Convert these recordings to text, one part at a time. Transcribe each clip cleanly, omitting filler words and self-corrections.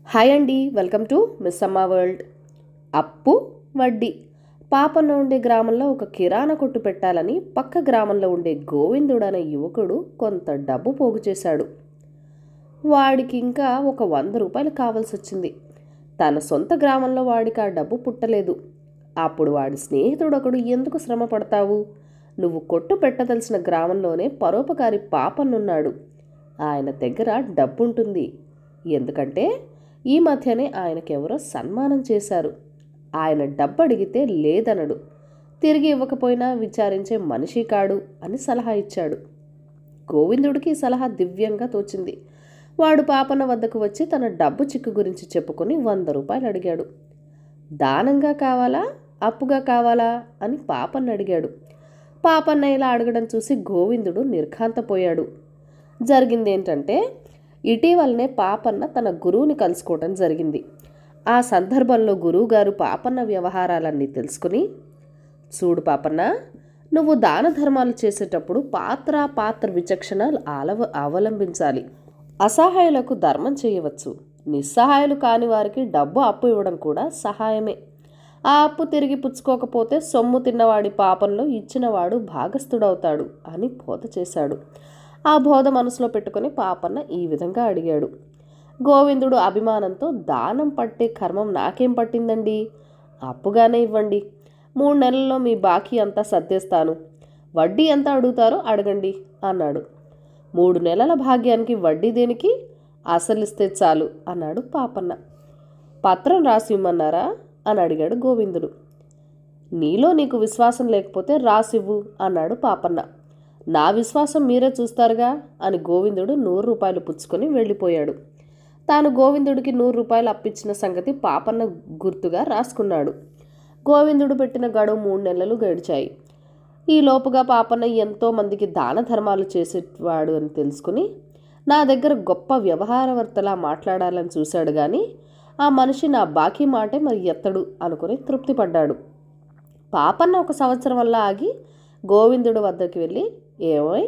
Hi అండి, welcome to miss అమ్మ world. అప్పు వడ్డీ. పాపన్న ఉండే గ్రామంలో ఒక కిరాణా కొట్టు పెట్టాలని పక్క గ్రామంలో ఉండే గోవిందుడు అనే యువకుడు కొంత డబ్బు పోగు చేశాడు. వాడికి ఇంకా ఒక 100 రూపాయలు కావాల్సి వచ్చింది. తన సొంత గ్రామంలో వాడికి ఆ డబ్బు పుట్టలేదు. అప్పుడు వాడి స్నేహితుడు ఒకడు, ఎందుకు శ్రమ పడతావు, నువ్వు కొట్టు పెట్టదలసిన గ్రామంలోనే పరోపకారి పాపన్నున్నాడు, ఆయన దగ్గర డబ్బుంటుంది, ఎందుకంటే ఈ మధ్యనే ఆయనకెవరో సన్మానం చేశారు, ఆయన డబ్బు అడిగితే లేదనడు, తిరిగి ఇవ్వకపోయినా విచారించే మనిషి కాడు అని సలహా ఇచ్చాడు. గోవిందుడికి ఈ సలహా దివ్యంగా తోచింది. వాడు పాపన్న వద్దకు వచ్చి తన డబ్బు చిక్కు గురించి చెప్పుకొని 100 రూపాయలు అడిగాడు. దానంగా కావాలా, అప్పుగా కావాలా అని పాపన్న అడిగాడు. పాపన్న ఇలా అడగడం చూసి గోవిందుడు నిర్ఘాంతపోయాడు. జరిగిందేంటంటే, ఇటీవలనే పాపన్న తన గురువుని కలుసుకోవటం జరిగింది. ఆ సందర్భంలో గురువుగారు పాపన్న వ్యవహారాలన్నీ తెలుసుకుని, చూడు పాపన్న, నువ్వు దాన ధర్మాలు చేసేటప్పుడు పాత్ర విచక్షణ అవలంబించాలి. అసహాయులకు ధర్మం చేయవచ్చు, నిస్సహాయులు కాని వారికి డబ్బు అప్పు ఇవ్వడం కూడా సహాయమే. ఆ అప్పు తిరిగి పుచ్చుకోకపోతే సొమ్ము తిన్నవాడి పాపంలో ఇచ్చినవాడు భాగస్థుడవుతాడు అని బోధ చేశాడు. ఆ బోధ మనసులో పెట్టుకుని పాపన్న ఈ విధంగా అడిగాడు. గోవిందుడు అభిమానంతో, దానం పట్టే కర్మం నాకేం పట్టిందండి, అప్పుగానే ఇవ్వండి, 3 నెలల్లో మీ బాకీ అంతా సర్దేస్తాను, వడ్డీ ఎంత అడుగుతారో అడగండి అన్నాడు. 3 నెలల భాగ్యానికి వడ్డీ దేనికి, అసలిస్తే చాలు అన్నాడు పాపన్న. పత్రం రాసి ఇమ్మన్నారా అని అడిగాడు గోవిందుడు. నీలో నీకు విశ్వాసం లేకపోతే రాసివ్వు అన్నాడు పాపన్న. నా విశ్వాసం మీరే చూస్తారుగా అని గోవిందుడు 100 రూపాయలు పుచ్చుకొని వెళ్ళిపోయాడు. తాను గోవిందుడికి 100 రూపాయలు అప్పించిన సంగతి పాపన్న గుర్తుగా రాసుకున్నాడు. గోవిందుడు పెట్టిన గడువు 3 నెలలు గడిచాయి. ఈ లోపుగా పాపన్న ఎంతో మందికి దాన ధర్మాలు చేసేవాడు అని తెలుసుకుని, నా దగ్గర గొప్ప వ్యవహారవర్తలా మాట్లాడాలని చూశాడు కానీ ఆ మనిషి నా బాకీ మాటే మరి ఎత్తడు అనుకుని తృప్తి పడ్డాడు. పాపన్న 1 సంవత్సరం వల్ల ఆగి గోవిందుడు వద్దకు వెళ్ళి, ఏమోయ్,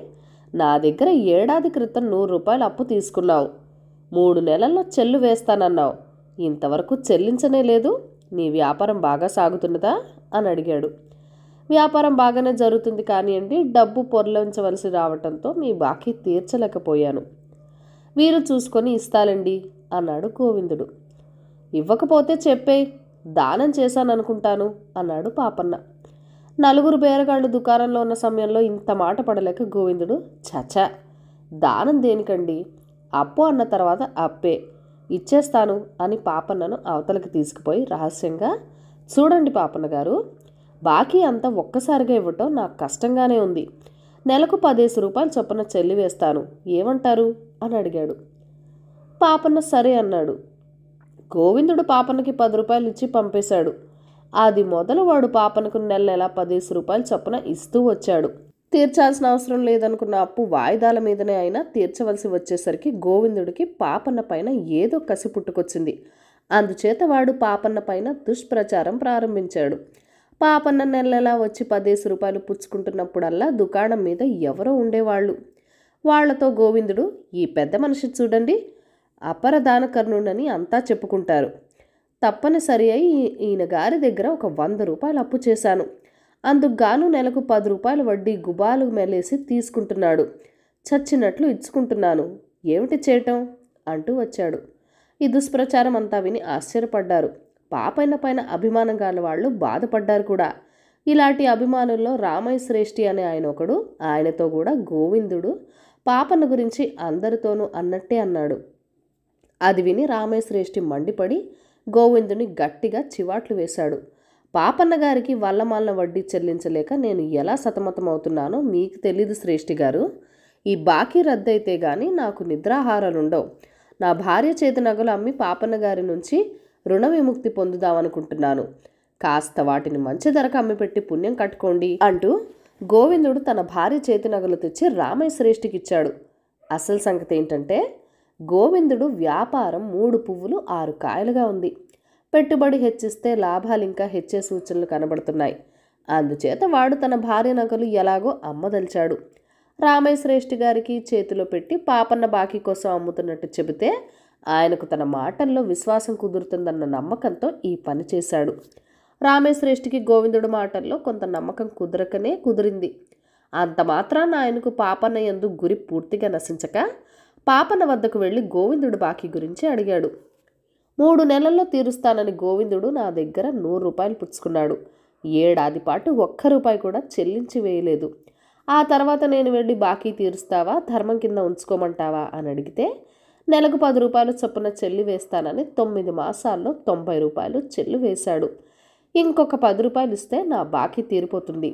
నా దగ్గర ఏడాది క్రితం 100 రూపాయలు అప్పు తీసుకున్నావు, 3 నెలల్లో చెల్లు వేస్తానన్నావు, ఇంతవరకు చెల్లించనే లేదు, నీ వ్యాపారం బాగా సాగుతున్నదా అని అడిగాడు. వ్యాపారం బాగానే జరుగుతుంది కానివ్వండి, డబ్బు పొరలించవలసి రావటంతో మీ బాకీ తీర్చలేకపోయాను, వీరు చూసుకొని ఇస్తాలండి అన్నాడు గోవిందుడు. ఇవ్వకపోతే చెప్పేయ్, దానం చేశాననుకుంటాను అన్నాడు పాపన్న. 4 బేరగాళ్ళు దుకాణంలో ఉన్న సమయంలో ఇంత మాట పడలేక గోవిందుడు, చచా, దానం దేనికండి, అప్పు అన్న తర్వాత అప్పే, ఇచ్చేస్తాను అని పాపన్నను అవతలకి తీసుకుపోయి రహస్యంగా, చూడండి పాపన్న గారు, బాకీ అంతా ఒక్కసారిగా ఇవ్వటం నాకు కష్టంగానే ఉంది, నెలకు 15 రూపాయలు చొప్పున చెల్లి వేస్తాను, ఏమంటారు అని అడిగాడు. పాపన్న సరే అన్నాడు. గోవిందుడు పాపన్నకి 10 రూపాయలు ఇచ్చి పంపేశాడు. అది మొదలు వాడు పాపనకు నెల 15 రూపాయలు చొప్పున ఇస్తూ వచ్చాడు. తీర్చాల్సిన అవసరం లేదనుకున్న అప్పు వాయిదాల మీదనే అయినా తీర్చవలసి వచ్చేసరికి గోవిందుడికి పాపన్న పైన ఏదో కసి పుట్టుకొచ్చింది. అందుచేత వాడు పాపన్న పైన దుష్ప్రచారం ప్రారంభించాడు. పాపన్న నెల వచ్చి 15 రూపాయలు పుచ్చుకుంటున్నప్పుడల్లా దుకాణం మీద ఎవరో ఉండేవాళ్ళు. వాళ్లతో గోవిందుడు, ఈ పెద్ద మనిషి చూడండి, అపరదానకర్ణుడని అంతా చెప్పుకుంటారు, తప్పనిసరి అయి ఈయన గారి దగ్గర ఒక 100 రూపాయలు అప్పు చేశాను, అందుకుగాను నెలకు 10 రూపాయలు వడ్డీ గుబాలు మెలేసి తీసుకుంటున్నాడు, చచ్చినట్లు ఇచ్చుకుంటున్నాను, ఏమిటి చేయటం అంటూ వచ్చాడు. ఈ దుష్ప్రచారం అంతా విని ఆశ్చర్యపడ్డారు. పాపన్న పైన అభిమానం గల వాళ్ళు బాధపడ్డారు కూడా. ఇలాంటి అభిమానుల్లో రామయ్య శ్రేష్ఠి అనే ఆయన ఒకడు. ఆయనతో కూడా గోవిందుడు పాపన్న గురించి అందరితోనూ అన్నట్టే అన్నాడు. అది విని రామయ్య శ్రేష్ఠి మండిపడి గోవిందుని గట్టిగా చివాట్లు వేశాడు. పాపన్న గారికి వల్లమాలిన వడ్డీ చెల్లించలేక నేను ఎలా సతమతమవుతున్నానో మీకు తెలీదు శ్రేష్ఠి గారు, ఈ బాకీ రద్దయితే గాని నాకు నిద్రాహారాలుండవు, నా భార్య చేతి నగలు అమ్మి పాపన్న గారి నుంచి రుణ విముక్తి పొందుదామనుకుంటున్నాను, కాస్త వాటిని మంచి ధరకు అమ్మిపెట్టి పుణ్యం కట్టుకోండి అంటూ గోవిందుడు తన భార్య చేతి నగలు తెచ్చి రామయ్య శ్రేష్ఠికి ఇచ్చాడు. అసలు సంగతి ఏంటంటే, గోవిందుడు వ్యాపారం 3 పువ్వులు 6 కాయలుగా ఉంది. పెట్టుబడి హెచ్చిస్తే లాభాలు ఇంకా హెచ్చే సూచనలు కనబడుతున్నాయి. అందుచేత వాడు తన భార్య నగలు ఎలాగో అమ్మదలిచాడు. రామయ్య శ్రేష్ఠి గారికి చేతిలో పెట్టి పాపన్న బాకీ కోసం అమ్ముతున్నట్టు చెబితే ఆయనకు తన మాటల్లో విశ్వాసం కుదురుతుందన్న నమ్మకంతో ఈ పని చేశాడు. రామేశ్రేష్ఠికి గోవిందుడి మాటల్లో కొంత నమ్మకం కుదరకనే కుదిరింది. అంత మాత్రాన ఆయనకు పాపన్న యందు గురి పూర్తిగా నశించక పాపన్న వద్దకు వెళ్ళి గోవిందుడి బాకీ గురించి అడిగాడు. 3 నెలల్లో తీరుస్తానని గోవిందుడు నా దగ్గర 100 రూపాయలు పుచ్చుకున్నాడు. ఏడాది పాటు ఒక్క రూపాయి కూడా చెల్లించి వేయలేదు. ఆ తర్వాత నేను వెళ్ళి బాకీ తీరుస్తావా, ధర్మం కింద ఉంచుకోమంటావా అని అడిగితే నెలకు 10 రూపాయలు చొప్పున చెల్లి వేస్తానని 9 మాసాల్లో 90 రూపాయలు చెల్లి వేశాడు. ఇంకొక 10 రూపాయలు ఇస్తే నా బాకీ తీరిపోతుంది,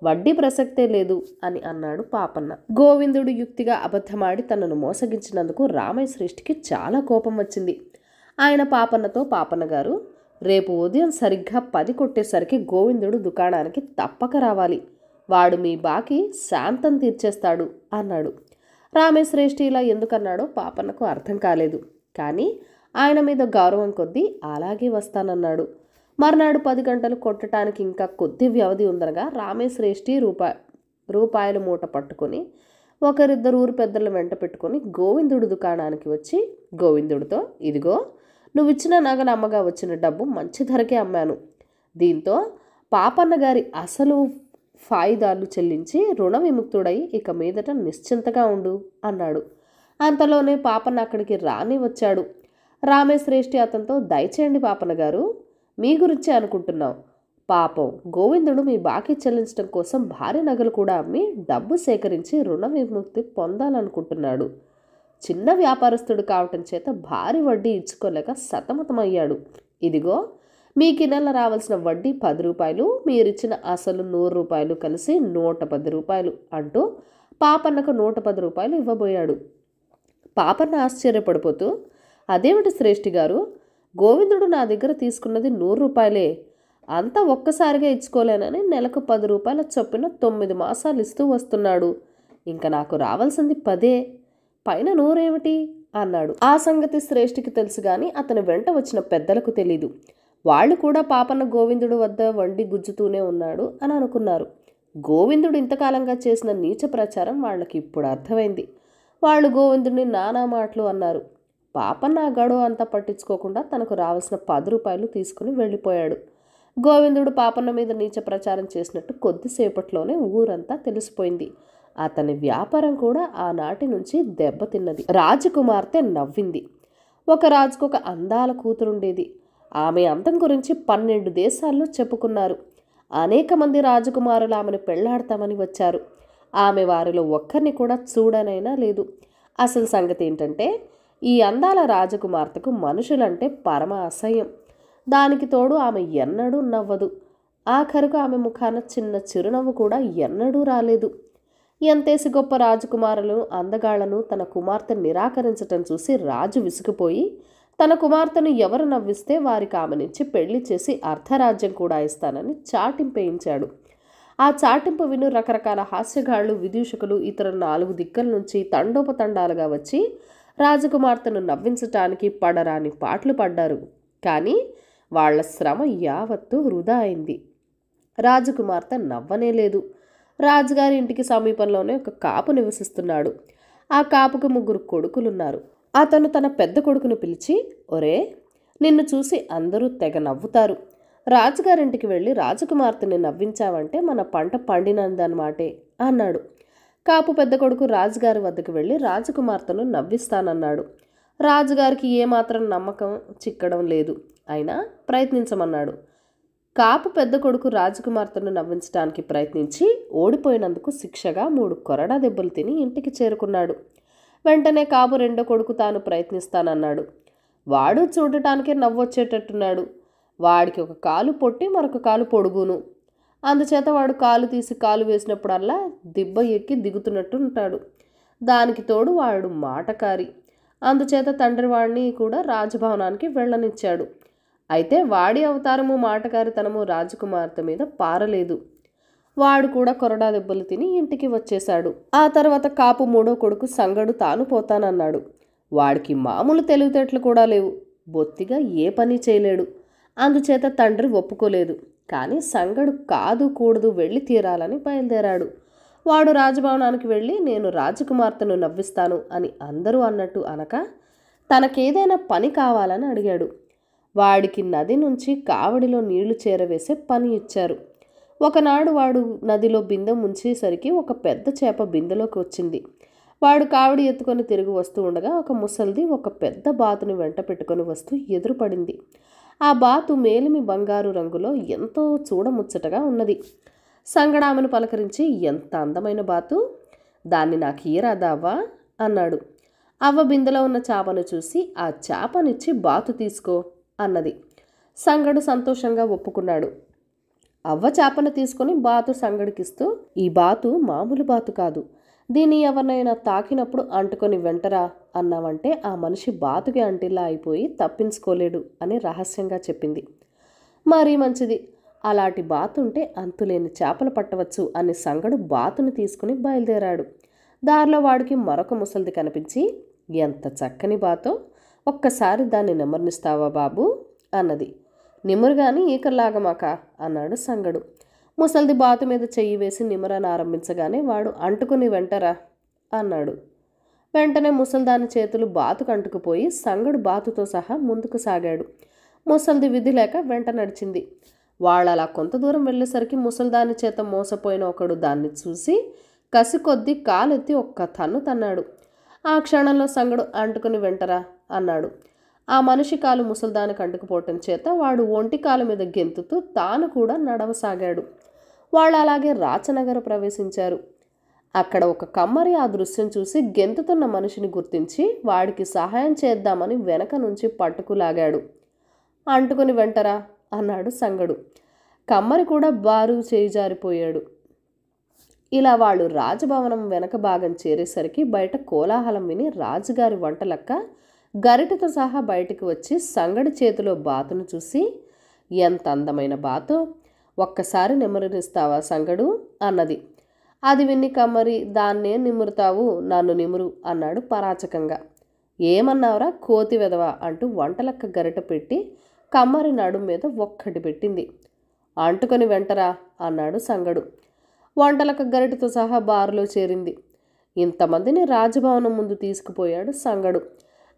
వడ్డీ ప్రసక్తే లేదు అని అన్నాడు పాపన్న. గోవిందుడు యుక్తిగా అబద్ధమాడి తనను మోసగించినందుకు రామేశ్రేష్ఠికి చాలా కోపం వచ్చింది. ఆయన పాపన్నతో, పాపన్న గారు, రేపు ఉదయం సరిగ్గా 10 కొట్టేసరికి గోవిందుడు దుకాణానికి తప్పక రావాలి. వాడు మీ బాకీ శాంతం తీర్చేస్తాడు అన్నాడు. రామేశ్రేష్ఠి ఇలా ఎందుకన్నాడో పాపన్నకు అర్థం కాలేదు. కానీ ఆయన మీద గౌరవం కొద్దీ అలాగే వస్తానన్నాడు. మర్నాడు 10 గంటలు కొట్టడానికి ఇంకా కొద్ది వ్యవధి ఉందనగా రామేశ్రేష్ఠి రూపాయల మూట పట్టుకొని ఒకరిద్దరు ఊరు పెద్దల వెంట పెట్టుకొని గోవిందుడు దుకాణానికి వచ్చి గోవిందుడితో, ఇదిగో నువ్విచ్చిన నగల అమ్మగా వచ్చిన డబ్బు మంచి ధరకే అమ్మాను. దీంతో పాపన్న గారి అసలు ఫాయిదాలు చెల్లించి రుణ విముక్తుడై ఇక మీదట నిశ్చింతగా ఉండు అన్నాడు. అంతలోనే పాపన్న అక్కడికి రాని వచ్చాడు. రామేశ్రేష్ఠి అతనితో, దయచేయండి పాపన్న గారు, మీ గురించే అనుకుంటున్నాం. పాపం గోవిందుడు మీ బాకీ చెల్లించడం కోసం భారీ నగలు కూడా అమ్మి డబ్బు సేకరించి రుణ విముక్తి పొందాలనుకుంటున్నాడు. చిన్న వ్యాపారస్తుడు కావటం చేత భారీ వడ్డీ ఇచ్చుకోలేక సతమతమయ్యాడు. ఇదిగో మీకు ఈ నెల రావాల్సిన వడ్డీ 10 రూపాయలు, మీరిచ్చిన అసలు 100 రూపాయలు కలిసి 110 రూపాయలు అంటూ పాపన్నకు 110 రూపాయలు ఇవ్వబోయాడు. పాపన్న ఆశ్చర్యపడిపోతూ, అదేమిటి శ్రేష్ఠి గారు, గోవిందుడు నా దగ్గర తీసుకున్నది 100 రూపాయలే, అంతా ఒక్కసారిగా ఇచ్చుకోలేనని నెలకు 10 రూపాయల చొప్పున 9 మాసాలు ఇస్తూ వస్తున్నాడు. ఇంకా నాకు రావాల్సింది 10, పైన 100 ఏమిటి అన్నాడు. ఆ సంగతి శ్రేష్ఠికి తెలుసు కానీ అతని వెంట వచ్చిన పెద్దలకు తెలీదు. వాళ్ళు కూడా పాపన్న గోవిందుడు వద్ద వండి గుజ్జుతూనే ఉన్నాడు అని అనుకున్నారు. గోవిందుడు ఇంతకాలంగా చేసిన నీచ ప్రచారం వాళ్ళకి ఇప్పుడు అర్థమైంది. వాళ్ళు గోవిందుడిని నానా మాటలు అన్నారు. పాపన్న ఆ గడువు అంతా పట్టించుకోకుండా తనకు రావాల్సిన 10 రూపాయలు తీసుకుని వెళ్ళిపోయాడు. గోవిందుడు పాపన్న మీద నీచ ప్రచారం చేసినట్టు కొద్దిసేపట్లోనే ఊరంతా తెలిసిపోయింది. అతని వ్యాపారం కూడా ఆనాటి నుంచి దెబ్బతిన్నది. రాజకుమార్తె నవ్వింది. ఒక రాజుకు ఒక అందాల కూతురుండేది. ఆమె అందం గురించి 12 దేశాల్లో చెప్పుకున్నారు. అనేక మంది రాజకుమారులు ఆమెను పెళ్లాడతామని వచ్చారు. ఆమె వారిలో ఒక్కరిని కూడా చూడనైనా లేదు. అసలు సంగతి ఏంటంటే, ఈ అందాల రాజకుమార్తెకు మనుషులంటే పరమ అసహ్యం. దానికి తోడు ఆమె ఎన్నడూ నవ్వదు. ఆఖరుకు ఆమె ముఖాన చిన్న చిరునవ్వు కూడా ఎన్నడూ రాలేదు. ఎంతేసి గొప్ప రాజకుమారులు అందగాళ్లను తన కుమార్తె నిరాకరించటం చూసి రాజు విసిగిపోయి తన కుమార్తెను ఎవరు నవ్విస్తే వారికి ఆమెనిచ్చి పెళ్లి చేసి అర్ధరాజ్యం కూడా ఇస్తానని చాటింపేయించాడు. ఆ చాటింపు విను రకరకాల హాస్యగాళ్లు, విదూషకులు ఇతర 4 దిక్కుల నుంచి తండోపతండాలుగా వచ్చి రాజకుమార్తెను నవ్వించటానికి పడరాని పాటలు పడ్డారు. కానీ వాళ్ల శ్రమ యావత్తూ వృధా అయింది. రాజకుమార్తె నవ్వనే లేదు. రాజుగారి ఇంటికి సమీపంలోనే ఒక కాపు నివసిస్తున్నాడు. ఆ కాపుకు 3 కొడుకులున్నారు. అతను తన పెద్ద కొడుకును పిలిచి, ఒరే, నిన్ను చూసి అందరూ తెగ నవ్వుతారు. రాజుగారింటికి వెళ్ళి రాజకుమార్తెని నవ్వించావంటే మన పంట పండినందన్నమాటే అన్నాడు. కాపు పెద్ద కొడుకు రాజుగారి వద్దకు వెళ్ళి రాజకుమార్తెను నవ్విస్తానన్నాడు. రాజుగారికి ఏమాత్రం నమ్మకం చిక్కడం లేదు. అయినా ప్రయత్నించమన్నాడు. కాపు పెద్ద కొడుకు రాజకుమార్తెను నవ్వించడానికి ప్రయత్నించి ఓడిపోయినందుకు శిక్షగా 3 కొరడా దెబ్బలు తిని ఇంటికి చేరుకున్నాడు. వెంటనే కాపు రెండో కొడుకు తాను ప్రయత్నిస్తానన్నాడు. వాడు చూడటానికే నవ్వొచ్చేటట్టున్నాడు. వాడికి ఒక కాలు పొట్టి మరొక కాలు పొడుగును. అందుచేత వాడు కాలు తీసి కాలు వేసినప్పుడల్లా దిబ్బ ఎక్కి దిగుతున్నట్టు ఉంటాడు. దానికి తోడు వాడు మాటకారి. అందుచేత తండ్రి వాడిని కూడా రాజభవనానికి వెళ్ళనిచ్చాడు. అయితే వాడి అవతారము మాటకారితనము రాజకుమార్తె మీద పారలేదు. వాడు కూడా కొరడా దెబ్బలు తిని ఇంటికి వచ్చేశాడు. ఆ తర్వాత కాపు 3వ కొడుకు సంగడు తాను పోతానన్నాడు. వాడికి మామూలు తెలివితేటలు కూడా లేవు. బొత్తిగా ఏ పని చేయలేడు. అందుచేత తండ్రి ఒప్పుకోలేదు. కానీ సంగడు కాదు కూడదు వెళ్ళి తీరాలని బయలుదేరాడు. వాడు రాజభవనానికి వెళ్ళి నేను రాజకుమార్తెను నవ్విస్తాను అని అందరూ అన్నట్టు అనక తనకేదైనా పని కావాలని అడిగాడు. వాడికి నది నుంచి కావడిలో నీళ్లు చేరవేసే పని ఇచ్చారు. ఒకనాడు వాడు నదిలో బిందె ముంచేసరికి ఒక పెద్ద చేప బిందెలోకి వచ్చింది. వాడు కావడి ఎత్తుకొని తిరిగి వస్తూ ఉండగా ఒక ముసల్ది ఒక పెద్ద బాతుని వెంట పెట్టుకొని వస్తూ ఎదురుపడింది. ఆ బాతు మేలిమి బంగారు రంగులో ఎంతో చూడముచ్చటగా ఉన్నది. సంగడామెను పలకరించి, ఎంత అందమైన బాతు, దాన్ని నాకు ఇయ్యరాదావా అన్నాడు. అవ్వ బిందెలో ఉన్న చేపను చూసి, ఆ చేపనిచ్చి బాతు తీసుకో అన్నది. సంగడు సంతోషంగా ఒప్పుకున్నాడు. అవ్వ చేపను తీసుకొని బాతు సంగడికిస్తూ, ఈ బాతు మామూలు బాతు కాదు, దీన్ని ఎవరినైనా తాకినప్పుడు అంటుకొని వెంటరా అన్నావంటే ఆ మనిషి బాతుకి అంటిల్లా అయిపోయి తప్పించుకోలేడు అని రహస్యంగా చెప్పింది. మరీ మంచిది, అలాంటి బాతుంటే అంతులేని చేపలు పట్టవచ్చు అని సంగడు బాతుని తీసుకుని బయలుదేరాడు. దారిలో వాడికి మరొక ముసలిది కనిపించి, ఎంత చక్కని బాతో, ఒక్కసారి దాన్ని నెమర్నిస్తావా బాబు అన్నది. నిమురుగాని ఈకల్లాగమాక అన్నాడు సంగడు. ముసలిది బాతు మీద చెయ్యి వేసి నిమరాన్ని ఆరంభించగానే వాడు, అంటుకుని వెంటరా అన్నాడు. వెంటనే ముసల్దాని చేతులు బాతుకు అంటుకుపోయి సంగడు బాతుతో సహా ముందుకు సాగాడు. ముసలిది విధి లేక వెంట నడిచింది. వాళ్ళలా కొంత దూరం వెళ్ళేసరికి ముసల్దాని చేత మోసపోయిన ఒకడు దాన్ని చూసి కసి కొద్దీ కాలెత్తి ఒక్క తన్ను తన్నాడు. ఆ క్షణంలో సంగడు, అంటుకుని వెంటరా అన్నాడు. ఆ మనిషి కాలు ముసల్దానికి అంటుకుపోవటం చేత వాడు ఒంటి కాలు మీద గెంతుతూ తాను కూడా నడవసాగాడు. వాళ్ళు అలాగే రాచనగర ప్రవేశించారు. అక్కడ ఒక కమ్మరి ఆ దృశ్యం చూసి గెంతుతున్న మనిషిని గుర్తించి వాడికి సహాయం చేద్దామని వెనక నుంచి పట్టుకులాగాడు. అంటుకుని వెంటరా అన్నాడు సంగడు. కమ్మరి కూడా బారు చేయి జారిపోయాడు. ఇలా వాళ్ళు రాజభవనం వెనక భాగం చేరేసరికి బయట కోలాహలం విని రాజుగారి వంటలక్క గరిటతో సహా బయటికి వచ్చి సంగడి చేతిలో బాతును చూసి, ఎంత అందమైన బాతో, ఒక్కసారి నిమురనిస్తావా సంగడు అన్నది. అది విన్ని కమ్మరి, దాన్నే నిమురుతావు, నన్ను నిమురు అన్నాడు పరాచకంగా. ఏమన్నావురా కోతి వెదవా అంటూ వంటలక్క గరిట పెట్టి కమ్మరి నడుం మీద ఒక్కటి పెట్టింది. అంటుకొని వెంటరా అన్నాడు సంగడు. వంటలక్క గరిటతో సహా బారులో చేరింది. ఇంతమందిని రాజభవనం ముందు తీసుకుపోయాడు సంగడు.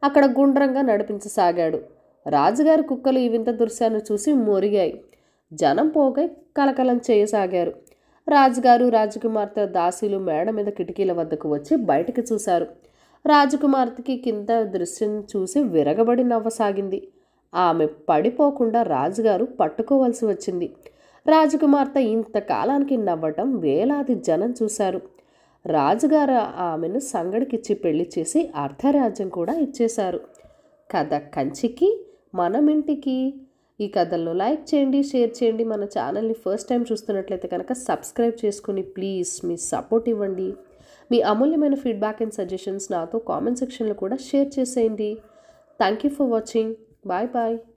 అక్కడ గుండ్రంగా నడిపించసాగాడు. రాజుగారి కుక్కలు ఈ వింత దృశ్యాన్ని చూసి మొరిగాయి. జనం పోగై కలకలం చేయసాగారు. రాజుగారు, రాజకుమార్తె, దాసీలు మేడ మీద కిటికీల వద్దకు వచ్చి బయటికి చూశారు. రాజకుమార్తెకి కింద దృశ్యం చూసి విరగబడి నవ్వసాగింది. ఆమె పడిపోకుండా రాజుగారు పట్టుకోవలసి వచ్చింది. రాజకుమార్తె ఇంతకాలానికి నవ్వటం వేలాది జనం చూశారు. రాజుగారు ఆమెను సంగడికిచ్చి పెళ్లి చేసి అర్ధరాజ్యం కూడా ఇచ్చేశారు. కథ కంచికి మనమింటికి. ఈ కథలను లైక్ చేయండి, షేర్ చేయండి. మన ఛానల్ని ఫస్ట్ టైం చూస్తున్నట్లయితే కనుక సబ్స్క్రైబ్ చేసుకుని ప్లీజ్ మీ సపోర్ట్ ఇవ్వండి. మీ అమూల్యమైన ఫీడ్బ్యాక్ అండ్ సజెషన్స్ నాతో కామెంట్ సెక్షన్లో కూడా షేర్ చేసేయండి. Thank you for watching. Bye bye.